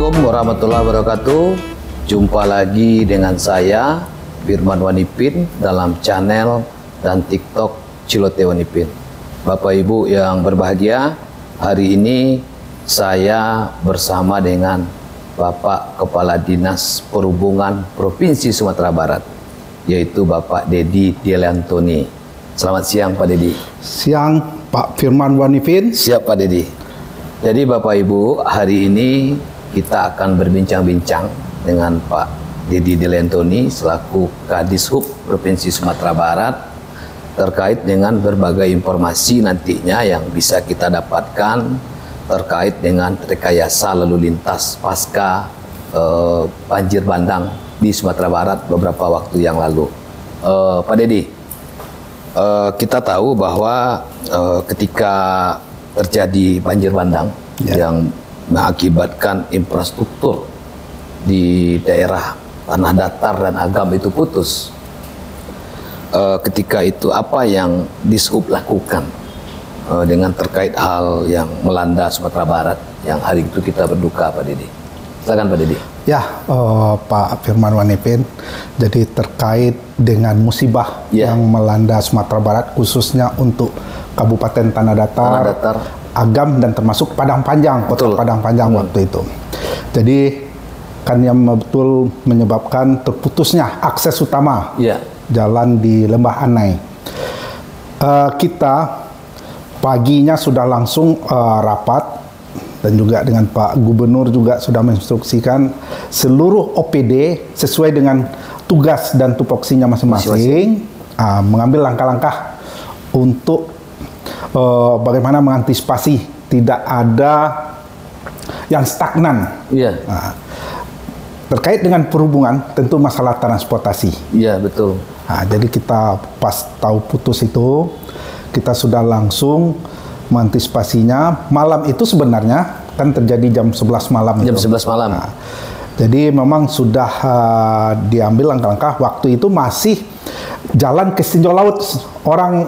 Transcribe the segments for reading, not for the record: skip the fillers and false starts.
Assalamualaikum warahmatullahi wabarakatuh. Jumpa lagi dengan saya Firman Wanipin dalam channel dan TikTok Cilote Wanipin. Bapak Ibu yang berbahagia, hari ini saya bersama dengan Bapak Kepala Dinas Perhubungan Provinsi Sumatera Barat, yaitu Bapak Dedi Deliantoni. Selamat siang Pak Dedi. Siang Pak Firman Wanipin. Siap Pak Dedi. Jadi Bapak Ibu, hari ini kita akan berbincang-bincang dengan Pak Dedi Deliantoni selaku Kadishub Provinsi Sumatera Barat terkait dengan berbagai informasi nantinya yang bisa kita dapatkan terkait dengan rekayasa lalu lintas pasca banjir bandang di Sumatera Barat beberapa waktu yang lalu. Pak Dedi, kita tahu bahwa ketika terjadi banjir bandang yang mengakibatkan infrastruktur di daerah tanah datar dan agam itu putus. Ketika itu apa yang Dishub lakukan dengan terkait hal yang melanda Sumatera Barat yang hari itu kita berduka, Pak Dedi? Silakan Pak Dedi. Ya, Pak Firman Wanipin. Jadi terkait dengan musibah yang melanda Sumatera Barat khususnya untuk Kabupaten Tanah Datar, Agam dan termasuk Padang Panjang, Kota Padang Panjang waktu itu. Jadi kan yang betul menyebabkan terputusnya akses utama jalan di Lembah Anai. Kita paginya sudah langsung rapat dan juga dengan Pak Gubernur juga sudah menginstruksikan seluruh OPD sesuai dengan tugas dan tupoksinya masing-masing mengambil langkah-langkah untuk bagaimana mengantisipasi tidak ada yang stagnan. Terkait dengan perhubungan, tentu masalah transportasi. Iya, betul. Jadi kita pas tahu putus itu, kita sudah langsung mengantisipasinya. Malam itu sebenarnya kan terjadi jam 11 malam. Jam 11 malam. Jadi memang sudah diambil langkah-langkah. Waktu itu masih jalan ke Tinjau Laut, orang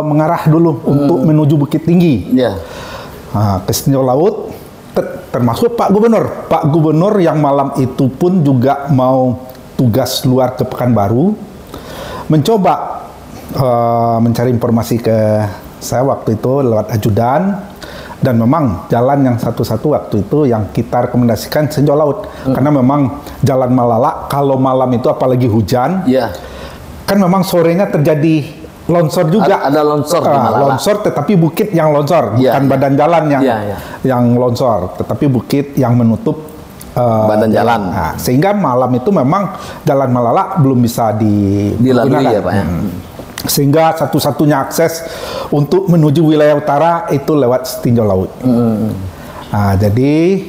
mengarah dulu untuk menuju Bukit Tinggi. Ke Tinjau Laut, termasuk Pak Gubernur. Pak Gubernur yang malam itu pun juga mau tugas luar ke Pekanbaru, mencoba mencari informasi ke saya waktu itu lewat ajudan, dan memang jalan yang satu-satu waktu itu yang kita rekomendasikan Tinjau Laut, karena memang jalan Malala kalau malam itu apalagi hujan, kan memang sorenya terjadi longsor juga. Ada longsor di Malala. Longsor tetapi bukit yang longsor, bukan badan jalan yang longsor, tetapi bukit yang menutup badan jalan. Sehingga malam itu memang jalan Malala belum bisa dilalui ya Pak ya. Sehingga satu-satunya akses untuk menuju wilayah utara itu lewat Tinjau Laut. Jadi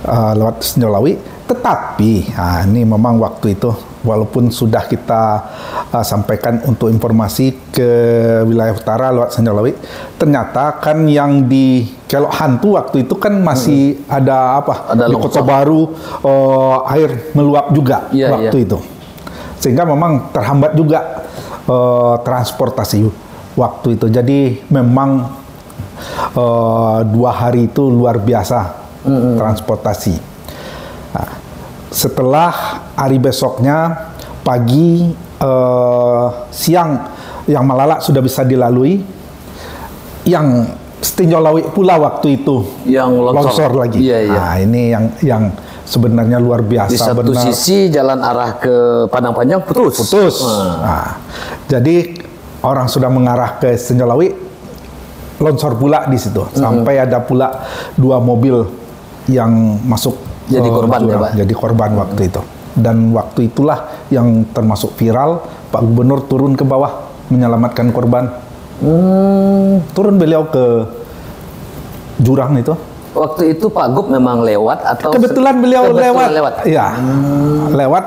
lewat Tinjau Laut. Tetapi ini memang waktu itu walaupun sudah kita sampaikan untuk informasi ke wilayah utara lewat Tinjau Laut, ternyata kan yang di Kelok Hantu waktu itu kan masih ada apa? Ada di Kota Baru air meluap juga waktu itu. Sehingga memang terhambat juga transportasi waktu itu. Jadi memang 2 hari itu luar biasa transportasi. Setelah hari besoknya pagi siang yang Malala sudah bisa dilalui, yang Tinjau Laut pula waktu itu yang longsor lagi. Ini yang sebenarnya luar biasa. Di satu sisi jalan arah ke Padang Panjang putus. Jadi orang sudah mengarah ke Tinjau Laut, longsor pula di situ. Sampai ada pula 2 mobil yang masuk jadi korban ya Pak? Jadi korban waktu itu. Dan waktu itulah yang termasuk viral, Pak Gubernur turun ke bawah menyelamatkan korban. Turun beliau ke jurang itu. Waktu itu Pak Gub memang lewat atau kebetulan beliau lewat? Iya, lewat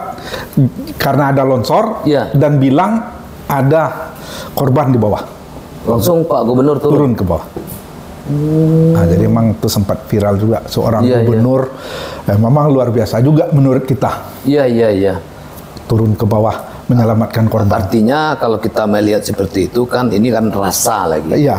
karena ada longsor dan bilang ada korban di bawah. Langsung Pak Gubernur turun ke bawah. Jadi memang itu sempat viral juga seorang gubernur memang luar biasa juga menurut kita. Turun ke bawah menyelamatkan korban. Artinya kalau kita melihat seperti itu kan ini kan rasa lagi. Iya.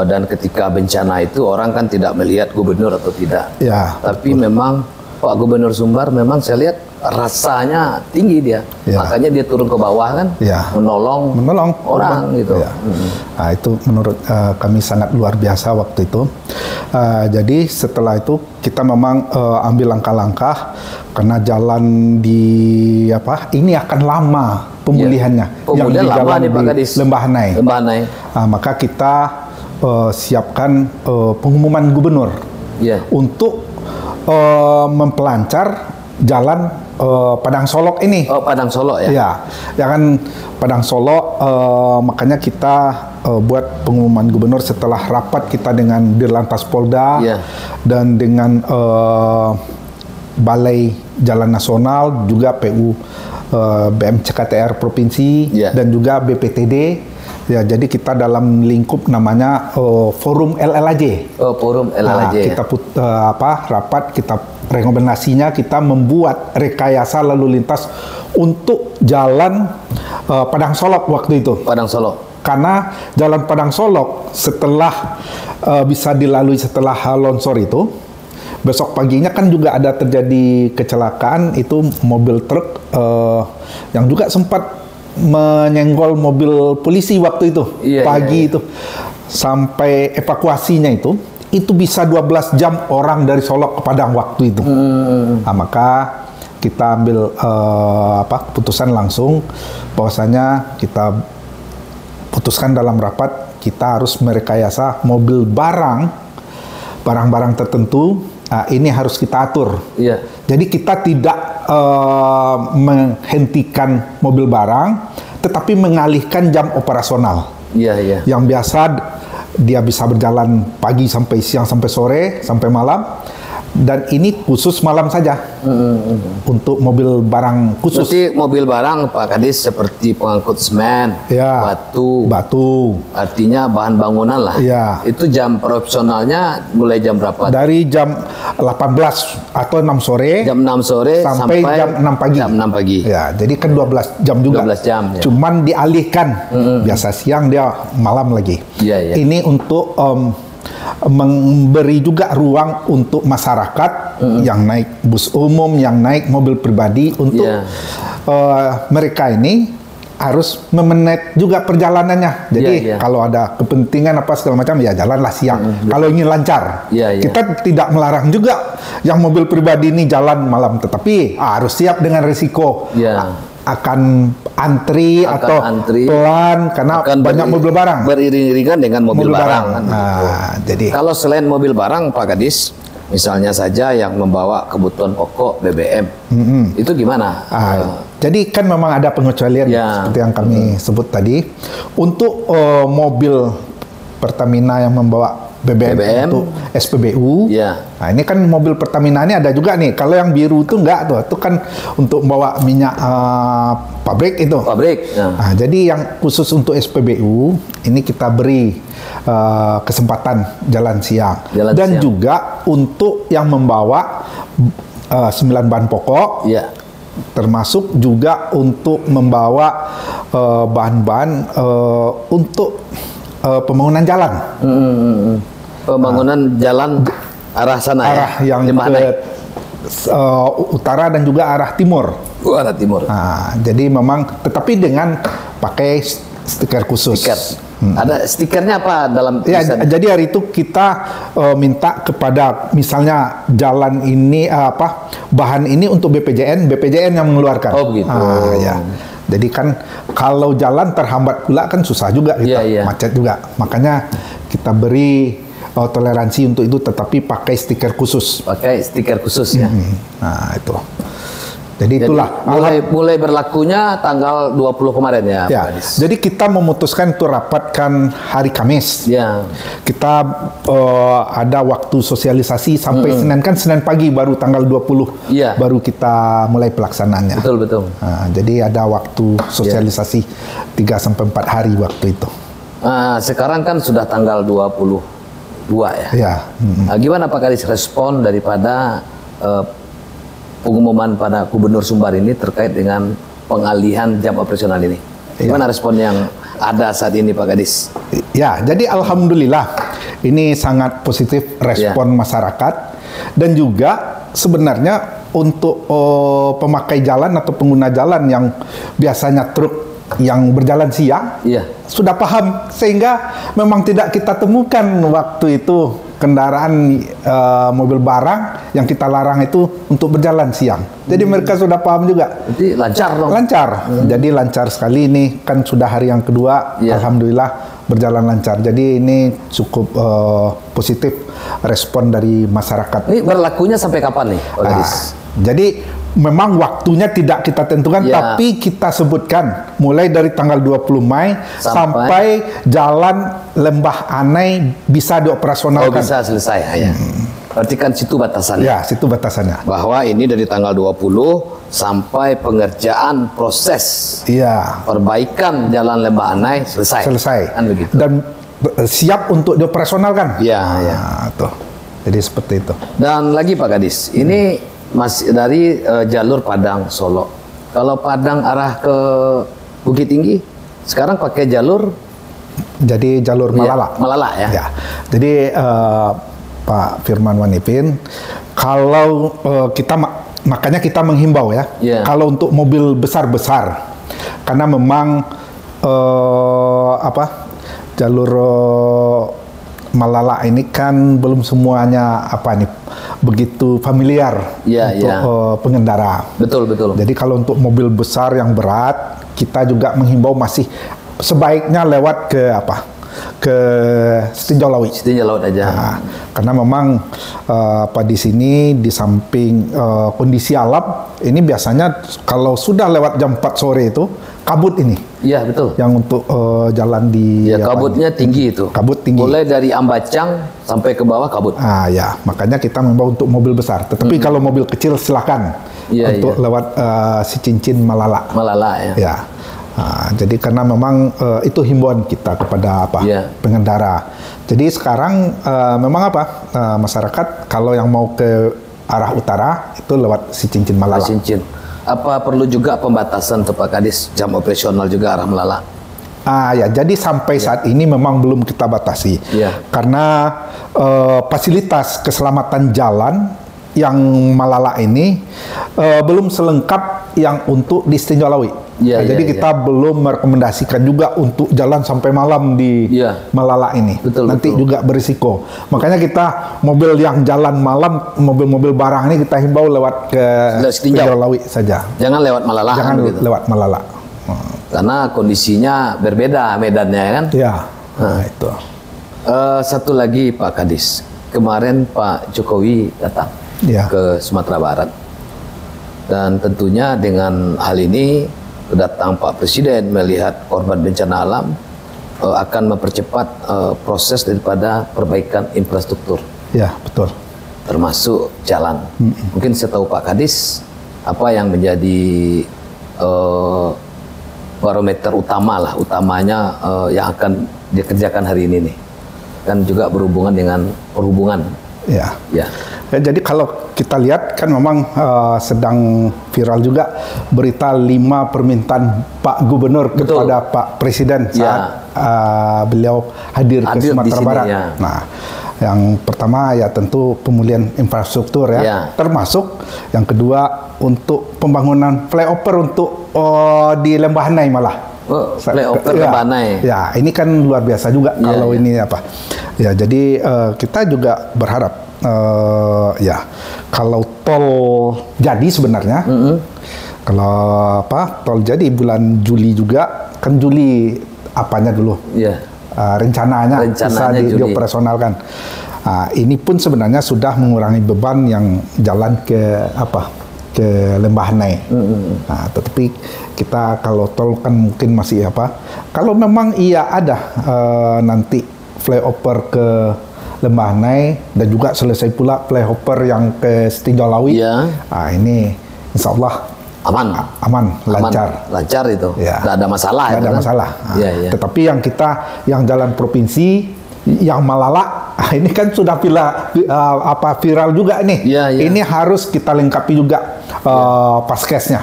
Dan ketika bencana itu orang kan tidak melihat gubernur atau tidak. Ya. Tapi memang Pak Gubernur Sumbar memang saya lihat rasanya tinggi dia. Ya. Makanya dia turun ke bawah kan, ya, menolong orang gitu. Ya. Nah, itu menurut kami sangat luar biasa waktu itu. Jadi setelah itu kita memang ambil langkah-langkah karena jalan di ini akan lama pemulihannya. Ya. Yang di jalan nih, Pak Kadis. Lembah Hanai. Maka kita siapkan pengumuman gubernur untuk mempelancar jalan Padang Solok ini. Oh, Padang Solok ya? Ya, kan Padang Solok. Makanya kita buat pengumuman gubernur setelah rapat kita dengan Dirlantas Polda dan dengan Balai Jalan Nasional, juga PU BMCKTR Provinsi dan juga BPTD. Ya, jadi kita dalam lingkup namanya Forum LLAJ. Forum LLAJ. Kita rapat, kita rekomendasinya kita membuat rekayasa lalu lintas untuk jalan Padang Solok waktu itu. Padang Solok. Karena jalan Padang Solok setelah bisa dilalui setelah longsor itu, besok paginya kan juga ada terjadi kecelakaan, itu mobil truk yang juga sempat menyenggol mobil polisi waktu itu, pagi itu. Sampai evakuasinya itu bisa 12 jam orang dari Solok ke Padang waktu itu. Nah, maka kita ambil putusan langsung bahwasanya kita putuskan dalam rapat kita harus merekayasa mobil barang-barang tertentu. Ini harus kita atur. Jadi kita tidak menghentikan mobil barang, tetapi mengalihkan jam operasional. Yang biasa dia bisa berjalan pagi sampai siang sampai sore sampai malam. Dan ini khusus malam saja untuk mobil barang khusus. Berarti mobil barang Pak Kadis seperti pengangkut semen, batu. Artinya bahan bangunan lah. Itu jam operasionalnya mulai jam berapa? Dari jam 18 atau 6 sore. Jam 6 sore sampai jam 6 pagi. Jam 6 pagi. Ya, jadi kan 12 jam juga. 12 jam. Cuman dialihkan. Biasa siang dia malam lagi. Ini untuk memberi juga ruang untuk masyarakat yang naik bus umum, yang naik mobil pribadi untuk mereka ini harus memanage juga perjalanannya. Jadi kalau ada kepentingan apa segala macam ya jalanlah siang. Kalau ingin lancar, kita tidak melarang juga yang mobil pribadi ini jalan malam, tetapi harus siap dengan risiko. Akan antri atau pelan karena banyak mobil barang beriring-iringan dengan mobil barang. Jadi kalau selain mobil barang Pak Kadis, misalnya saja yang membawa kebutuhan pokok BBM, itu gimana? Jadi kan memang ada pengecualian seperti yang kami sebut tadi untuk mobil Pertamina yang membawa BBM untuk SPBU. Nah, ini kan mobil Pertamina ini ada juga nih. Kalau yang biru itu enggak tuh. Itu kan untuk bawa minyak pabrik itu. Nah, jadi yang khusus untuk SPBU ini kita beri kesempatan jalan siang. Juga untuk yang membawa 9 bahan pokok. Termasuk juga untuk membawa bahan-bahan untuk pembangunan jalan. Pembangunan jalan arah sana, arah yang ke utara dan juga arah timur. Arah timur. Nah, jadi memang tetapi dengan pakai stiker khusus. Ada stikernya apa dalam? Jadi hari itu kita minta kepada misalnya jalan ini bahan ini untuk BPJN yang mengeluarkan. Oh begitu. Jadi kan kalau jalan terhambat pula kan susah juga kita, macet juga. Makanya kita beri toleransi untuk itu, tetapi pakai stiker khusus. Nah itu. Jadi itulah. Mulai berlakunya tanggal 20 kemarin ya. Jadi kita memutuskan untuk rapatkan hari Kamis. Kita ada waktu sosialisasi sampai Senin, kan Senin pagi baru tanggal 20 baru kita mulai pelaksanaannya. Betul. Nah, jadi ada waktu sosialisasi 3-4 hari waktu itu. Sekarang kan sudah tanggal 22 ya. Gimana Pak Kadis respon daripada pengumuman pada Gubernur Sumbar ini terkait dengan pengalihan jam operasional ini. Gimana respon yang ada saat ini Pak Kadis? Ya, jadi alhamdulillah ini sangat positif respon masyarakat, dan juga sebenarnya untuk pemakai jalan atau pengguna jalan yang biasanya truk yang berjalan siang sudah paham, sehingga memang tidak kita temukan waktu itu kendaraan mobil barang yang kita larang itu untuk berjalan siang. Jadi mereka sudah paham juga. Jadi lancar dong. Lancar. Jadi lancar sekali, ini kan sudah hari yang kedua, alhamdulillah berjalan lancar. Jadi ini cukup positif respon dari masyarakat. Ini berlakunya sampai kapan nih, Pak Kadis? Jadi memang waktunya tidak kita tentukan, tapi kita sebutkan mulai dari tanggal 20 Mei sampai jalan Lembah Anai bisa dioperasionalkan. Oh, bisa selesai ya. Berarti kan situ batasannya. Ya, situ batasannya. Bahwa ini dari tanggal 20 sampai pengerjaan proses perbaikan jalan Lembah Anai selesai. Kan begitu. Dan siap untuk dioperasionalkan. Tuh. Jadi seperti itu. Dan lagi Pak Kadis, ini masih dari jalur Padang Solo. Kalau Padang arah ke Bukit Tinggi, sekarang pakai jalur jadi jalur Malala. Malala ya. Jadi Pak Firman Wanipin, kalau makanya kita menghimbau kalau untuk mobil besar-besar, karena memang jalur Malala ini kan belum semuanya begitu familiar untuk pengendara. Betul. Jadi kalau untuk mobil besar yang berat, kita juga menghimbau masih sebaiknya lewat ke Setinjau Laut. Setinjau Laut aja. Karena memang di sini di samping kondisi alam ini biasanya kalau sudah lewat jam 4 sore itu kabut ini. Iya, betul. Yang untuk jalan di kabutnya tinggi itu. Kabut tinggi. Mulai dari Ambacang sampai ke bawah kabut. Makanya kita membawa untuk mobil besar. Tetapi kalau mobil kecil silakan untuk lewat si cincin Malala. Ya. Jadi karena memang itu himbauan kita kepada pengendara. Jadi sekarang memang masyarakat kalau yang mau ke arah utara itu lewat si cincin Malala. Apa perlu juga pembatasan untuk Pak Kadis jam operasional juga arah Malala? Jadi sampai saat ini memang belum kita batasi. Karena fasilitas keselamatan jalan yang Malala ini belum selengkap yang untuk di Setinjau Laut. Jadi kita belum merekomendasikan juga untuk jalan sampai malam di Malala ini. Nanti juga berisiko. Makanya kita mobil yang jalan malam, mobil-mobil barang ini kita himbau lewat ke Setinjau Laut saja. Jangan lewat Malala. Jangan lewat Malala. Karena kondisinya berbeda medannya kan. Itu. Satu lagi Pak Kadis, kemarin Pak Jokowi datang ke Sumatera Barat, dan tentunya dengan hal ini kedatangan Pak Presiden melihat korban bencana alam akan mempercepat proses daripada perbaikan infrastruktur. Betul. Termasuk jalan. Mungkin setahu Pak Kadis, apa yang menjadi barometer utamanya yang akan dikerjakan hari ini nih? Kan juga berhubungan dengan perhubungan. Jadi kalau kita lihat kan memang sedang viral juga berita 5 permintaan Pak Gubernur kepada Pak Presiden saat beliau hadir ke Sumatera Barat. Nah, yang pertama tentu pemulihan infrastruktur termasuk yang kedua untuk pembangunan flyover untuk di Lembah Anai malah. Flyover Lembah Anai. Ini kan luar biasa juga kalau ini jadi kita juga berharap kalau tol jadi sebenarnya kalau tol jadi bulan Juli juga, kan Juli apanya dulu rencananya bisa dioperasionalkan. Ini pun sebenarnya sudah mengurangi beban yang jalan ke Lembah Anai. Tetapi kita kalau tol kan mungkin masih kalau memang ada nanti flyover ke Lembah Anai dan juga selesai pula flyover yang ke Setinjau Laut. Ini insya Allah aman, lancar itu. Nggak ada masalah. Nggak ada masalah. Tetapi yang jalan provinsi, yang Malala, ini kan sudah viral juga nih. Ini harus kita lengkapi juga paskesnya.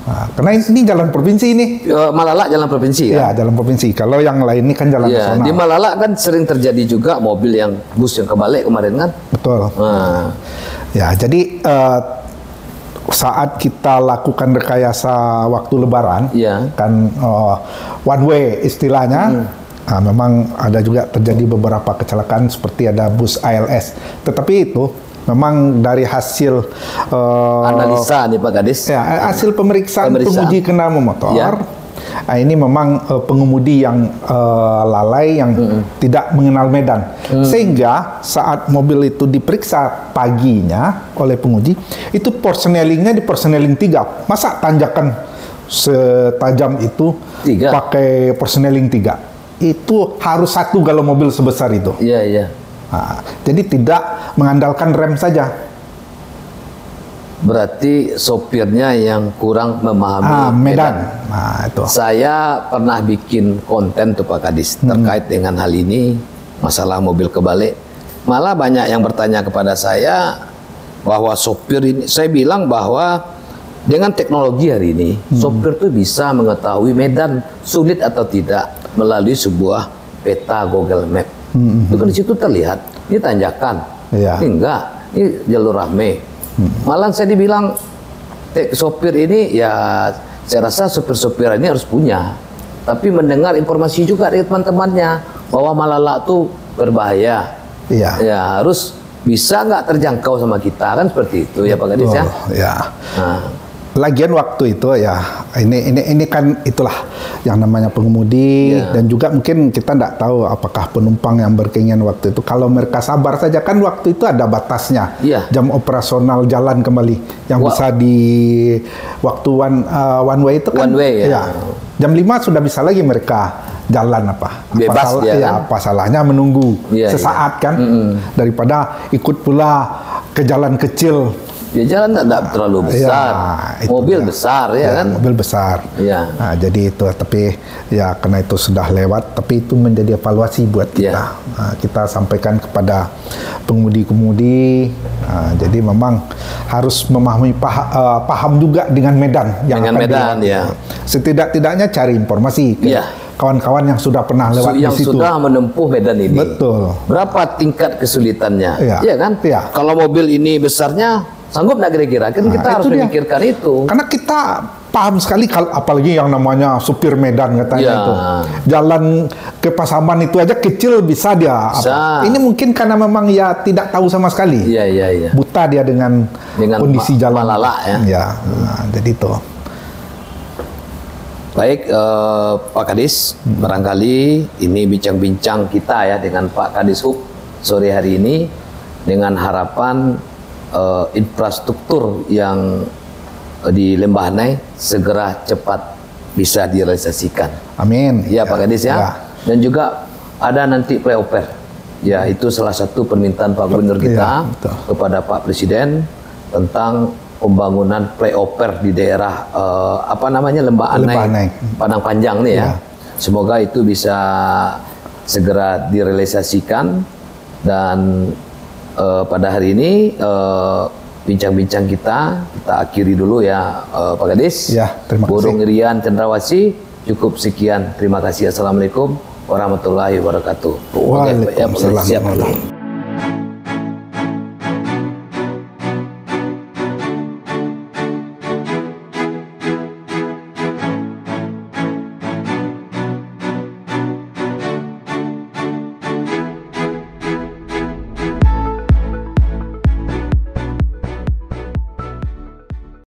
Nah, karena ini jalan provinsi ini. Malalak jalan provinsi kan? Ya, jalan provinsi. Kalau yang lain ini kan jalan nasional. Di Malalak kan sering terjadi juga mobil yang bus yang kebalik kemarin kan? Betul. Ya, jadi saat kita lakukan rekayasa waktu Lebaran, kan one way istilahnya, memang ada juga terjadi beberapa kecelakaan seperti ada bus ALS. Tetapi itu memang dari hasil analisa nih Pak Kadis, ya, hasil pemeriksaan pengemudi kendaraan motor. Nah, ini memang pengemudi yang lalai, yang tidak mengenal medan. Sehingga saat mobil itu diperiksa paginya oleh penguji, itu persnelingnya di persneling 3. Masa tanjakan setajam itu pakai persneling 3? Itu harus 1 kalau mobil sebesar itu. Nah, jadi tidak mengandalkan rem saja. Berarti sopirnya yang kurang memahami medan. Nah, itu. Saya pernah bikin konten tuh Pak Kadis terkait dengan hal ini, masalah mobil kebalik. Malah banyak yang bertanya kepada saya bahwa sopir ini, saya bilang bahwa dengan teknologi hari ini, sopir tuh bisa mengetahui medan sulit atau tidak melalui sebuah peta Google Map. Itu kan di situ terlihat, ini tanjakan, ini enggak, ini jalur rame. Malah saya dibilang sopir ini ya, saya rasa sopir-sopir ini harus punya, tapi mendengar informasi juga dari teman-temannya bahwa Malalak tuh berbahaya. Ya harus bisa nggak terjangkau sama kita, kan seperti itu ya Pak Kadis ya. Lagian waktu itu ya, ini kan itulah yang namanya pengemudi, dan juga mungkin kita tidak tahu apakah penumpang yang berkeinginan waktu itu, kalau mereka sabar saja, kan waktu itu ada batasnya, jam operasional jalan kembali yang bisa di waktu one way itu kan, jam 5 sudah bisa lagi mereka jalan bebas apa salahnya menunggu sesaat kan, daripada ikut pula ke jalan kecil. Ya jalan tidak terlalu besar, mobil besar kan? Mobil besar. Nah, jadi itu, tapi ya karena itu sudah lewat, tapi itu menjadi evaluasi buat kita. Nah, kita sampaikan kepada pengemudi-pengemudi. Nah, jadi memang harus memahami paham juga dengan medan yang akan medan, setidak-tidaknya cari informasi. Kawan-kawan yang sudah pernah lewat di situ, sudah menempuh medan ini. Betul. Berapa tingkat kesulitannya? Iya kan? Kalau mobil ini besarnya sanggup nggak kira-kira? Kan kita harus memikirkan itu. Karena kita paham sekali, apalagi yang namanya supir medan katanya itu. Jalan ke Pasaman itu aja kecil bisa dia. Ini mungkin karena memang ya tidak tahu sama sekali. Buta dia dengan kondisi jalan. Malalak Jadi itu. Baik, Pak Kadis, barangkali ini bincang-bincang kita ya dengan Pak Kadis Hub sore hari ini, dengan harapan infrastruktur yang di Lembah Nai segera cepat bisa direalisasikan. Amin. Ya Pak Kadis ya. Dan juga ada nanti flyover. Ya, itu salah satu permintaan Pak Gubernur kita kepada Pak Presiden tentang pembangunan flyover di daerah Lembah Nai, Padang Panjang nih ya. Semoga itu bisa segera direalisasikan. Dan pada hari ini bincang-bincang kita akhiri dulu ya Pak Kadis. Terima kasih. Burung Irian Cendrawasih, cukup sekian. Terima kasih. Assalamualaikum warahmatullahi wabarakatuh. Waalaikumsalam.